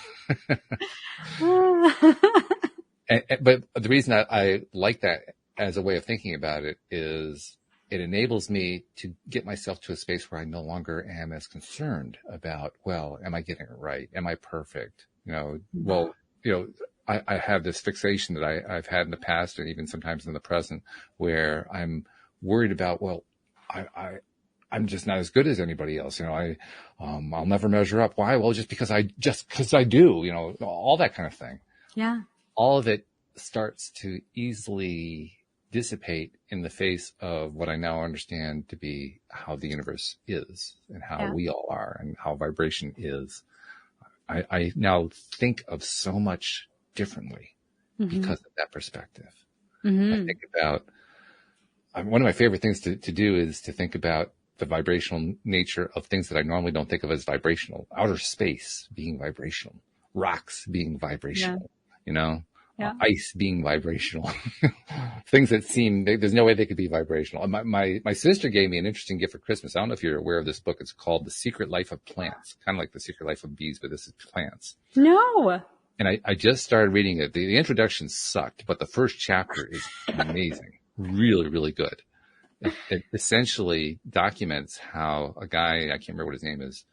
But the reason I like that as a way of thinking about it is it enables me to get myself to a space where I no longer am as concerned about, well, am I getting it right? Am I perfect? Well, I have this fixation that I've had in the past and even sometimes in the present where I'm worried about, well, I'm just not as good as anybody else. I'll never measure up. Why? Well, just because I do, all that kind of thing. Yeah. All of it starts to easily dissipate in the face of what I now understand to be how the universe is and how we all are and how vibration is. I now think of so much differently because of that perspective. Mm-hmm. I think about, one of my favorite things to do is to think about the vibrational nature of things that I normally don't think of as vibrational. Outer space being vibrational, rocks being vibrational, ice being vibrational, things that seem, there's no way they could be vibrational. My sister gave me an interesting gift for Christmas. I don't know if you're aware of this book. It's called The Secret Life of Plants, kind of like The Secret Life of Bees, but this is plants. No. And I just started reading it. The introduction sucked, but the first chapter is amazing. Really, really good. It essentially documents how a guy, I can't remember what his name is,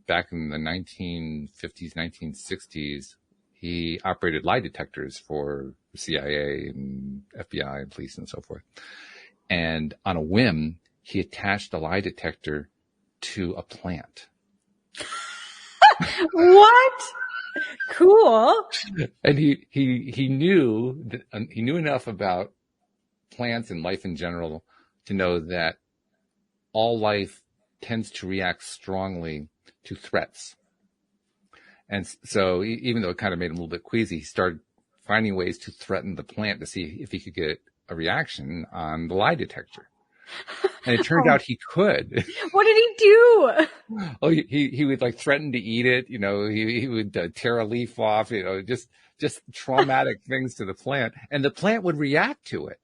back in the 1950s, 1960s, he operated lie detectors for the CIA and FBI and police and so forth. And on a whim, he attached a lie detector to a plant. What? Cool. And he knew enough about plants and life in general to know that all life tends to react strongly to threats. And so even though it kind of made him a little bit queasy, he started finding ways to threaten the plant to see if he could get a reaction on the lie detector. And it turned out he could. What did he do? Oh, he would like threaten to eat it. He would tear a leaf off, just traumatic things to the plant, and the plant would react to it.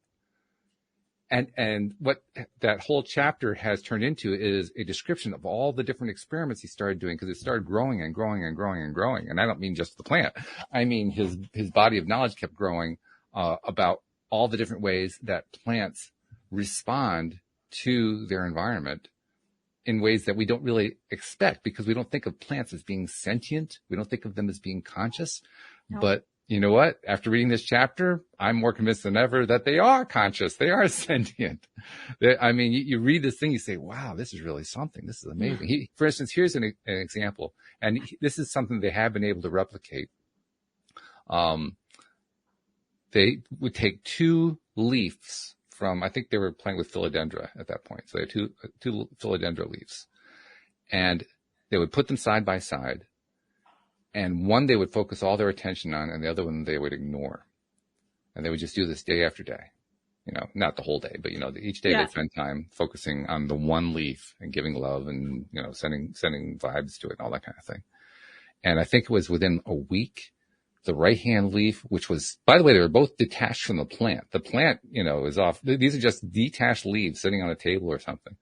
And what that whole chapter has turned into is a description of all the different experiments he started doing, because it started growing and growing and growing and growing. And I don't mean just the plant. I mean his body of knowledge kept growing about all the different ways that plants respond to their environment in ways that we don't really expect, because we don't think of plants as being sentient. We don't think of them as being conscious. No. But you know what? After reading this chapter, I'm more convinced than ever that they are conscious. They are sentient. You read this thing, you say, wow, this is really something. This is amazing. For instance, here's an example. And this is something they have been able to replicate. They would take two leaves from, I think they were playing with philodendra at that point. So they had two philodendra leaves. And they would put them side by side. And one they would focus all their attention on, and the other one they would ignore. And they would just do this day after day. Not the whole day, but each day they'd spend time focusing on the one leaf and giving love and, sending vibes to it and all that kind of thing. And I think it was within a week, the right-hand leaf, which was, by the way, they were both detached from the plant. The plant, is off. These are just detached leaves sitting on a table or something.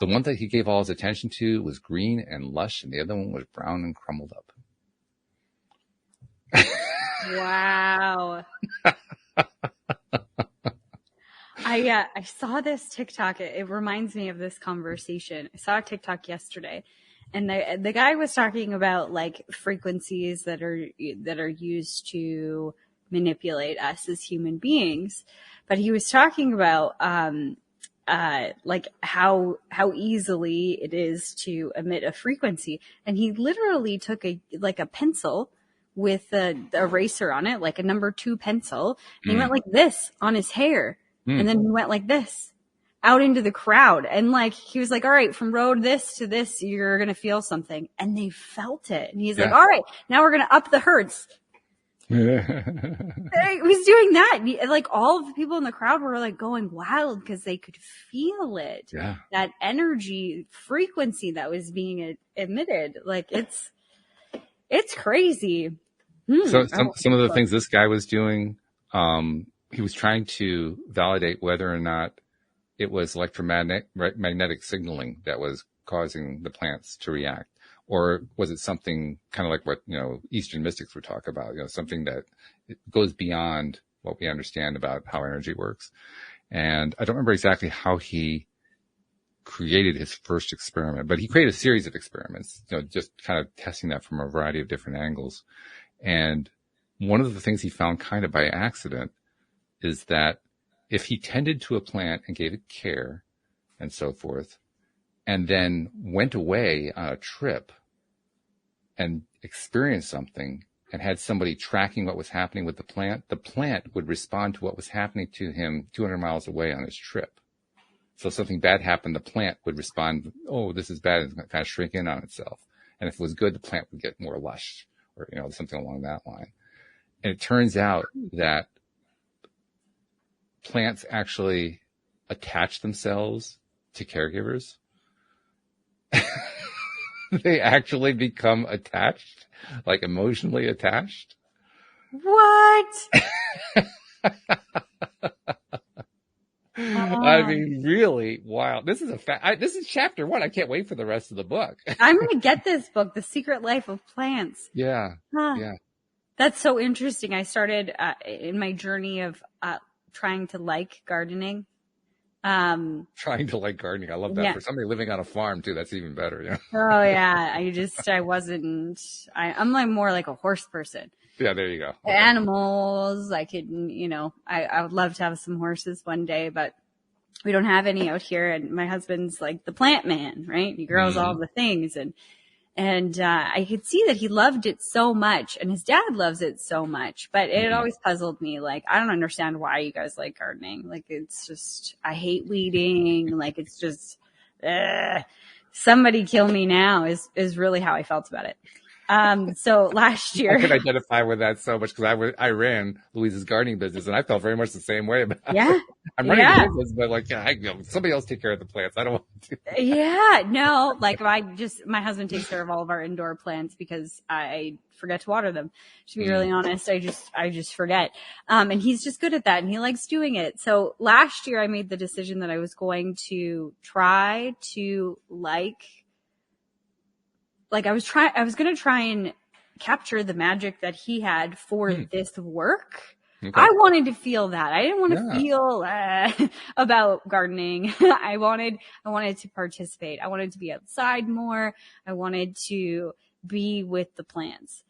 The one that he gave all his attention to was green and lush, and the other one was brown and crumbled up. Wow. I saw this TikTok. It reminds me of this conversation. I saw a TikTok yesterday, and the guy was talking about like frequencies that are used to manipulate us as human beings. But he was talking about like how easily it is to emit a frequency, and he literally took a pencil with an eraser on it, like a number 2 pencil. And he went like this on his hair. And then he went like this. out into the crowd. And like, he was like, all right, from road this to this, you're going to feel something. And they felt it. And he's like, all right, now we're going to up the hertz. He was doing that. And like all of the people in the crowd were like going wild because they could feel it. Yeah. That energy frequency that was being emitted. Like it's crazy. So some of the things this guy was doing, he was trying to validate whether or not it was magnetic signaling that was causing the plants to react. Or was it something kind of like what, Eastern mystics would talk about, something that goes beyond what we understand about how energy works. And I don't remember exactly how he created his first experiment, but he created a series of experiments, just kind of testing that from a variety of different angles. And one of the things he found kind of by accident is that if he tended to a plant and gave it care and so forth, and then went away on a trip and experienced something and had somebody tracking what was happening with the plant would respond to what was happening to him 200 miles away on his trip. So if something bad happened, the plant would respond, oh, this is bad, and kind of shrink in on itself. And if it was good, the plant would get more lush or, something along that line. And it turns out that plants actually attach themselves to caregivers. They actually become attached, like emotionally attached. What? I mean, really wild. This is this is chapter 1. I can't wait for the rest of the book. I'm going to get this book, The Secret Life of Plants. Yeah. Yeah. That's so interesting. I started in my journey of trying to like gardening. Trying to like gardening. I love that. Yeah. For somebody living on a farm too, that's even better. Yeah. Oh yeah. I'm like more like a horse person. Yeah, there you go. Okay. Animals. I could, I would love to have some horses one day, but we don't have any out here. And my husband's like the plant man, right? He grows all the things. And I could see that he loved it so much, and his dad loves it so much, but it always puzzled me. Like, I don't understand why you guys like gardening. Like, it's just, I hate weeding. Like, it's just, somebody kill me now is really how I felt about it. So last year I could identify with that so much because I ran Louise's gardening business, and I felt very much the same way about it. I'm running the business, but like, somebody else take care of the plants. I don't want to do that. Yeah, no, like my husband takes care of all of our indoor plants because I forget to water them. To be really honest, I just forget. And he's just good at that, and he likes doing it. So last year I made the decision that I was going to try to I was going to try and capture the magic that he had for this work. Okay. I wanted to feel that. I didn't want to feel about gardening. I wanted to participate. I wanted to be outside more. I wanted to be with the plants.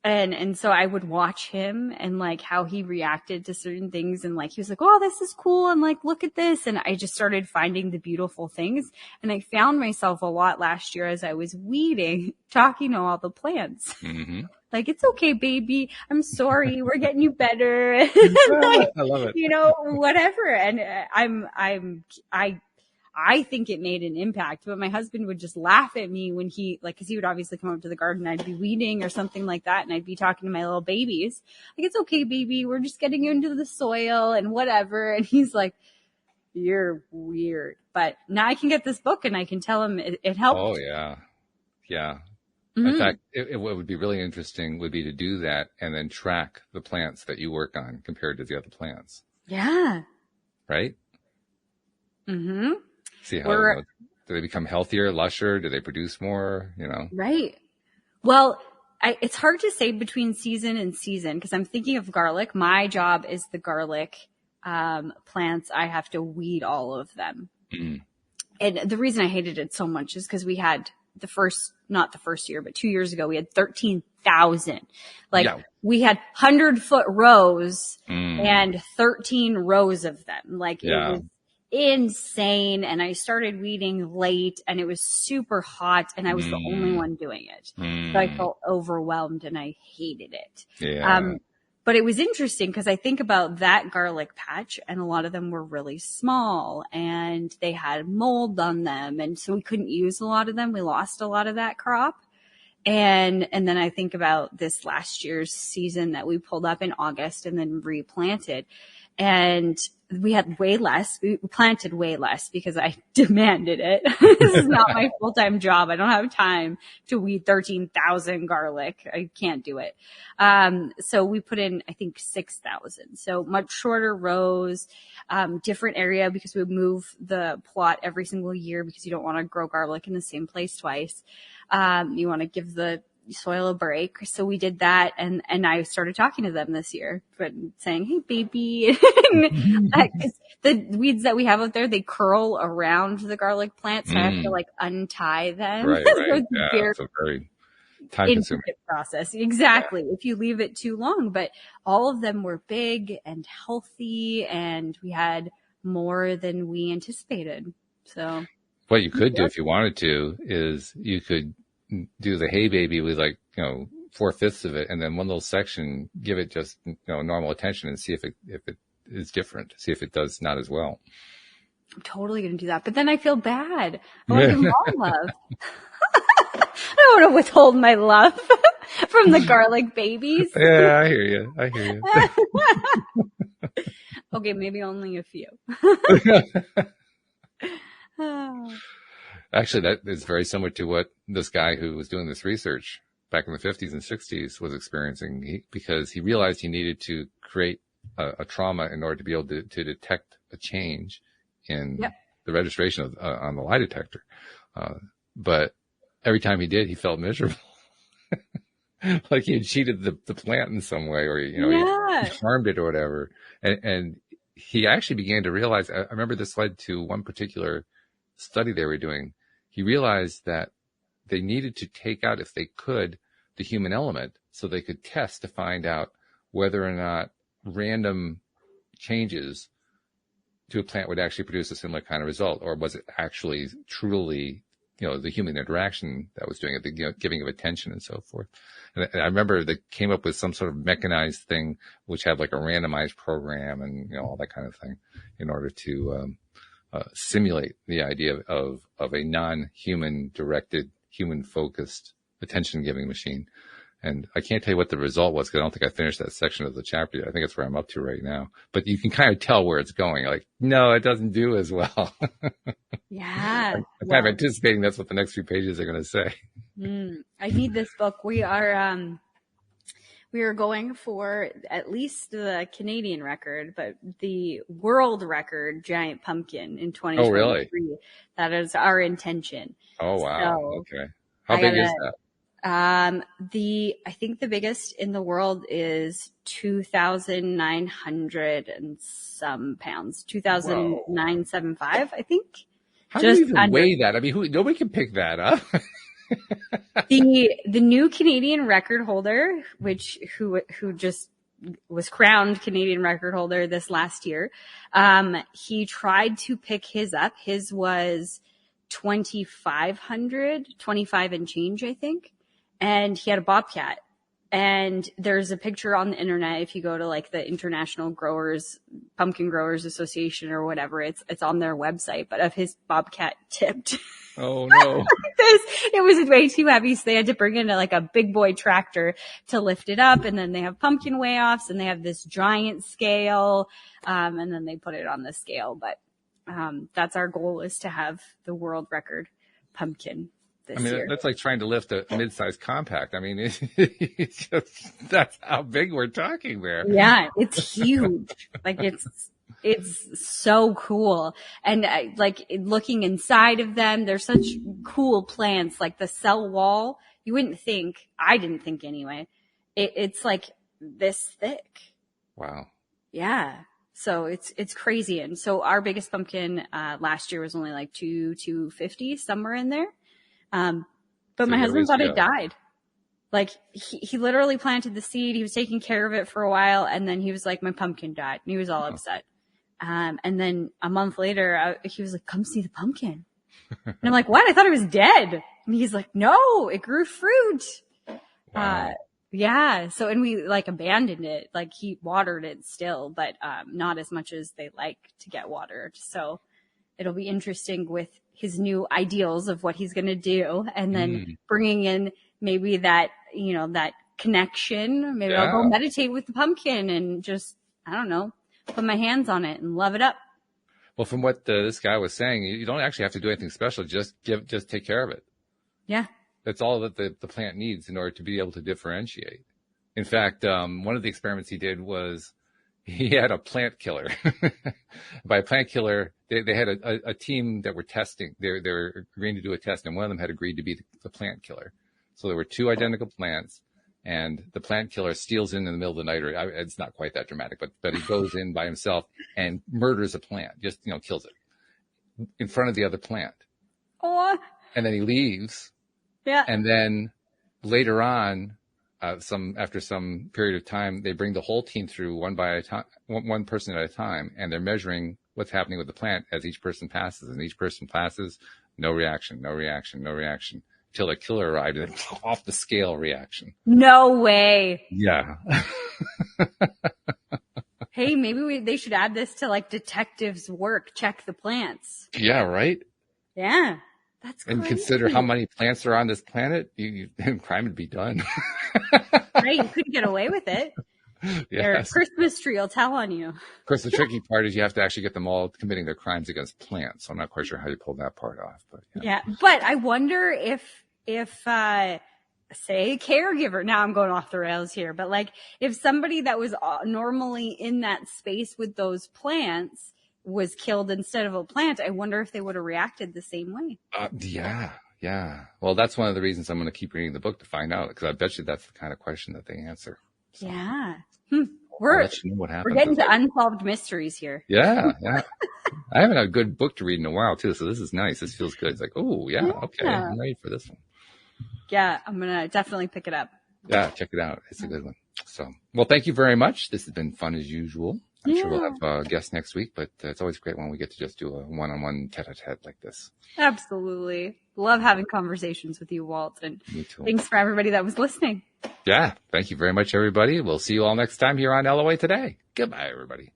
And so I would watch him and like how he reacted to certain things. And like, he was like, oh, this is cool. And like, look at this. And I just started finding the beautiful things. And I found myself a lot last year as I was weeding, talking to all the plants. Mm-hmm. Like, it's okay, baby. I'm sorry. We're getting you better. Like, I love it. Whatever. And I think it made an impact, but my husband would just laugh at me when cause he would obviously come up to the garden. I'd be weeding or something like that. And I'd be talking to my little babies. Like, it's okay, baby. We're just getting you into the soil and whatever. And he's like, you're weird. But now I can get this book and I can tell him it helped. Oh yeah. Yeah. Mm-hmm. In fact, what would be really interesting would be to do that and then track the plants that you work on compared to the other plants. Yeah. Right? Mm-hmm. See how do they become healthier, lusher? Do they produce more? Right. Well, it's hard to say between season and season because I'm thinking of garlic. My job is the garlic plants. I have to weed all of them. Mm. And the reason I hated it so much is because we had not the first year, but 2 years ago, we had 13,000. We had 100-foot rows and 13 rows of them. Like, it was insane. And I started weeding late and it was super hot and I was the only one doing it. So I felt overwhelmed and I hated it. Yeah. But it was interesting because I think about that garlic patch, and a lot of them were really small and they had mold on them. And so we couldn't use a lot of them. We lost a lot of that crop. And then I think about this last year's season that we pulled up in August and then replanted. And we had way less. We planted way less because I demanded it. This is not my full-time job. I don't have time to weed 13,000 garlic. I can't do it. So we put in, I think, 6,000. So much shorter rows, different area because we move the plot every single year because you don't want to grow garlic in the same place twice. You want to give the soil a break. So we did that. And I started talking to them this year, but saying, hey, baby, the weeds that we have out there, they curl around the garlic plant. So I have to like untie them. Right. So Right. it's It's a very time consuming process. Exactly. If you leave it too long, but all of them were big and healthy and we had more than we anticipated. So what you could do if you wanted to is you could do the hay baby with 4/5 of it, and then one little section, give it just normal attention and see if it is different, see if it does not as well. I'm totally going to do that. But then I feel bad. I want to give them all love. I don't want to withhold my love from the garlic babies. Yeah, I hear you. Okay, maybe only a few. Actually, that is very similar to what this guy who was doing this research back in the 50s and 60s was experiencing, because he realized he needed to create a trauma in order to be able to detect a change in the registration of, on the lie detector. But every time he did, he felt miserable. Like he had cheated the plant in some way, or, he harmed it or whatever. And he actually began to realize, I remember this led to one particular study they were doing. He realized that they needed to take out, if they could, the human element so they could test to find out whether or not random changes to a plant would actually produce a similar kind of result, or was it actually truly, the human interaction that was doing it, the giving of attention and so forth. And I remember they came up with some sort of mechanized thing which had like a randomized program and all that kind of thing in order to simulate the idea of a non-human directed, human focused attention giving machine. And I can't tell you what the result was because I don't think I finished that section of the chapter yet. I think it's where I'm up to right now, but you can kind of tell where it's going. Like, no, it doesn't do as well. Yeah. I'm kind of anticipating that's what the next few pages are going to say. I need this book. We are going for at least the Canadian record, but the world record giant pumpkin in 2023. Oh, really? That is our intention. Oh, wow. So, okay. How big is that? I think the biggest in the world is 2,900 and some pounds, 2,975, I think. How do you even weigh that? I mean, nobody can pick that up. The new Canadian record holder, who just was crowned Canadian record holder this last year, he tried to pick his up. His was 2,500, 25 and change, I think. And he had a bobcat. And there's a picture on the internet. If you go to like the International Pumpkin Growers Association or whatever, it's on their website, but of his bobcat tipped. Oh no. It was way too heavy. So they had to bring in like a big boy tractor to lift it up. And then they have pumpkin weigh-offs and they have this giant scale. And then they put it on the scale. But, that's our goal, is to have the world record pumpkin. Year. That's like trying to lift a mid-sized compact. I mean, it's just, that's how big we're talking there. Yeah, it's huge. Like it's so cool. And like looking inside of them, they're such cool plants. Like the cell wall, you wouldn't think, I didn't think anyway. It's like this thick. Wow. Yeah. So it's crazy. And so our biggest pumpkin last year was only like 250, somewhere in there. But so my husband thought it died. Like he literally planted the seed. He was taking care of it for a while. And then he was like, my pumpkin died. And he was all upset. And then a month later, he was like, come see the pumpkin. And I'm like, what? I thought it was dead. And he's like, no, it grew fruit. Wow. Yeah. So, and we like abandoned it. Like he watered it still, but not as much as they like to get watered. So it'll be interesting with his new ideals of what he's going to do, and then bringing in maybe that, that connection. Maybe I'll go meditate with the pumpkin and just, I don't know, put my hands on it and love it up. Well, from what this guy was saying, you don't actually have to do anything special. Just take care of it. Yeah. That's all that the plant needs in order to be able to differentiate. In fact, one of the experiments he did was he had a plant killer. By a plant killer, they had a team that were testing. They were agreeing to do a test, and one of them had agreed to be the plant killer. So there were two identical plants, and the plant killer steals in the middle of the night, or it's not quite that dramatic, but he goes in by himself and murders a plant, just, kills it in front of the other plant. Oh. And then he leaves. Yeah. And then later on, after some period of time, they bring the whole team through one person at a time, and they're measuring what's happening with the plant as each person passes. And each person passes, no reaction, until the killer arrived, and off the scale reaction. No way. Yeah. Hey, maybe they should add this to like detectives' work. Check the plants. Yeah, right? Yeah. That's crazy. And consider how many plants are on this planet, crime would be done. Right, you couldn't get away with it. Yes. Their Christmas tree will tell on you. Of course, the tricky part is you have to actually get them all committing their crimes against plants. So I'm not quite sure how you pull that part off. But yeah, but I wonder if say a caregiver, now I'm going off the rails here, but like if somebody that was normally in that space with those plants was killed instead of a plant, I wonder if they would have reacted the same way. Yeah. Well, that's one of the reasons I'm going to keep reading the book to find out, because I bet you that's the kind of question that they answer. So, yeah. We're getting to unsolved mysteries here. Yeah. I haven't had a good book to read in a while too, so this is nice. This feels good. It's like, oh yeah, okay, I'm ready for this one. Yeah, I'm gonna definitely pick it up. Yeah, check it out. It's a good one. So, well, thank you very much. This has been fun as usual. I'm sure we'll have guests next week, but it's always great when we get to just do a one-on-one tete-a-tete like this. Absolutely. Love having conversations with you, Walt. And me too. Thanks for everybody that was listening. Yeah. Thank you very much, everybody. We'll see you all next time here on LOA Today. Goodbye, everybody.